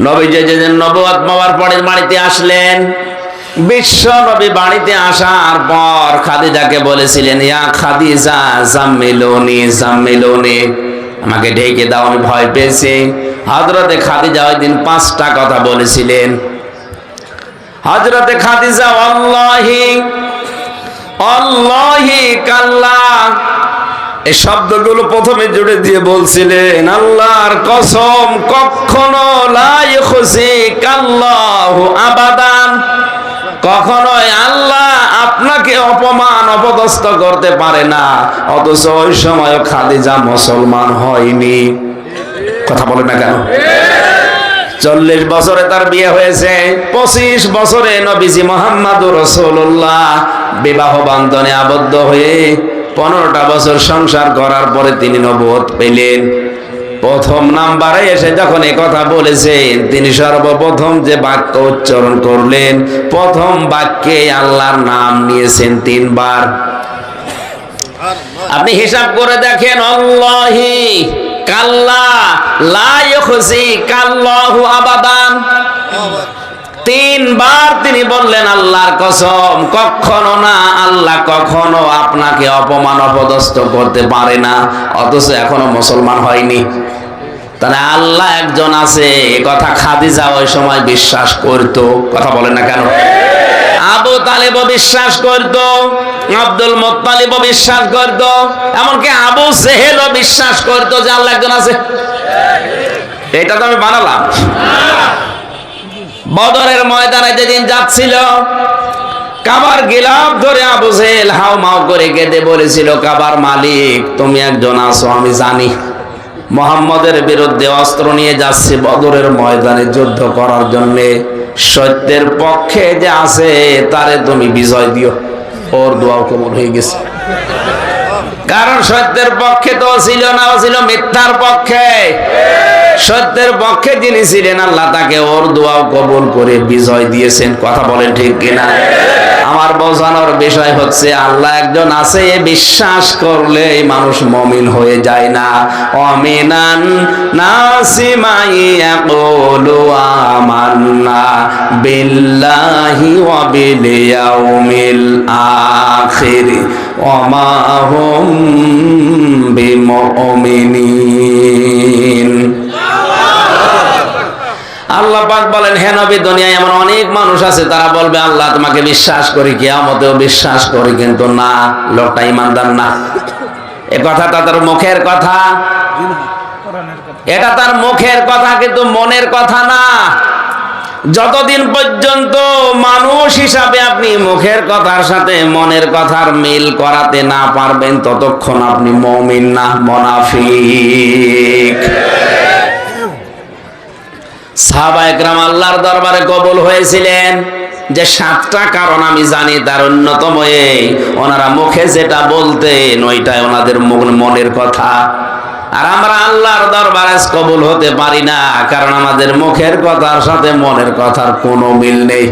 নবীজি যেদিন নবুয়ত পাওয়ার পরে বাড়িতে আসলেন, বিশ্ব নবী বাড়িতে আসার পর খাদিজাকে বলেছিলেন, ইয়া খাদিজা জাম্মিলুনি জাম্মিলুনি, আমাকে ঢেকে দাও, আমি ভয় পেয়েছি। হযরতে খাদিজা ওই দিন 5টা কথা বলেছিলেন। হযরতে খাদিজা আল্লাহি আল্লাহি কাল্লা, এই শব্দগুলো প্রথমে জুড়ে দিয়ে বলছিলেন, আল্লাহর কসম, কখনো লা ইখজিকাল্লাহু আবাদান, কখনোই আল্লাহ আপনাকে অপমান অপদস্থ করতে পারে না। অথচ ওই সময় খাদিজা মুসলমান হয়নি। কথা বলে না কেন? 40 বছরে তার বিয়ে হয়েছে, 25 বছরে নবীজি মুহাম্মদুর রাসূলুল্লাহ বিবাহ বন্ধনে আবদ্ধ হয়ে 15টা বছর সংসার করার পরে তিনি নবুয়ত পেলেন। প্রথম নাম্বারে এসে যখন এই কথা বলেছেন, তিনি সর্বপ্রথম যে বাক্য উচ্চারণ করলেন, প্রথম বাক্যে আল্লাহর নাম নিয়েছেন 3 বার। আপনি হিসাব করে দেখেন, আল্লাহি কাল্লা লা ইখজিকাল্লাহু আবাদান, 3 বার তিনি বললেন আল্লাহর কসম, কখনো না, আল্লাহ কখনো আপনাকে অপমান অপদস্থ করতে পারে না। অথচ এখনো মুসলমান হয়নি। তাহলে আল্লাহ একজন আছে, এ কথা খাদিজা ওই সময় বিশ্বাস করত। কথা বলেন না কেন? আবু তালেবও বিশ্বাস করত, আব্দুল মুত্তালিবও বিশ্বাস করত, এমনকি আবু জেহেলও বিশ্বাস করত যে আল্লাহ একজন আছে। এটা তো আমি বানালাম। বদরের ময়দানে যেদিন যাচ্ছিল, কাবার গিলাফ ধরে আবু জেহেল হাউমাউ করে কেঁদে বলেছিল, কাবার মালিক তুমি একজন আছো, আমি জানি মুহাম্মদের বিরুদ্ধে অস্ত্র নিয়ে যাচ্ছে বদরের ময়দানে যুদ্ধ করার জন্য, সত্যের পক্ষে যে আছে তারে তুমি বিজয় দিও। ওর দোয়াও কবুল হয়ে গেছে, কারণ সত্যের পক্ষে তো ছিল না, ও ছিল মিথ্যার পক্ষে। সত্যের পক্ষে যিনি ছিলেন, আল্লাহ তাকে ওর দোয়াও কবুল করে বিজয় দিয়েছেন। কথা বলেন ঠিক কিনা? আমার বোঝানোর বিষয় হচ্ছে, আল্লাহ একজন আছে এ বিশ্বাস করলে মানুষ মুমিন হয়ে যায় না। আমিনান নাসি মাই ইয়াকুলু আমান্না বিল্লাহি ওয়া বিল ইয়াউমিল আখির ওয়া মা হুম বিমুমিনিন। আল্লাহ পাক বলেন, হে নবী, দুনিয়ায় এমন অনেক মানুষ আছে তারা বলবে আল্লাহ তোমাকে বিশ্বাস করি, কিয়ামতেও বিশ্বাস করি, কিন্তু না, লোকটা ইমানদার না। এ কথাটা তার মুখের কথা, এটা তার মুখের কথা, কিন্তু মনের কথা না। যতদিন পর্যন্ত মানুষ হিসাবে আপনি মুখের কথার সাথে মনের কথার মিল করাতে না পারবেন, ততক্ষণ আপনি মুমিন না, মুনাফিক। সাহাবায়ে কেরাম আল্লাহর দরবারে কবুল হয়েছিলেন যে 7টা কারণ আমি জানি, তার অন্যতম এই, ওনারা মুখে যেটা বলতেন ওইটাই ওনাদের মনের কথা। আর আমরা আল্লাহর দরবারে কবুল হতে পারি না, কারণ আমাদের মুখের কথার সাথে মনের কথার কোনো মিল নেই।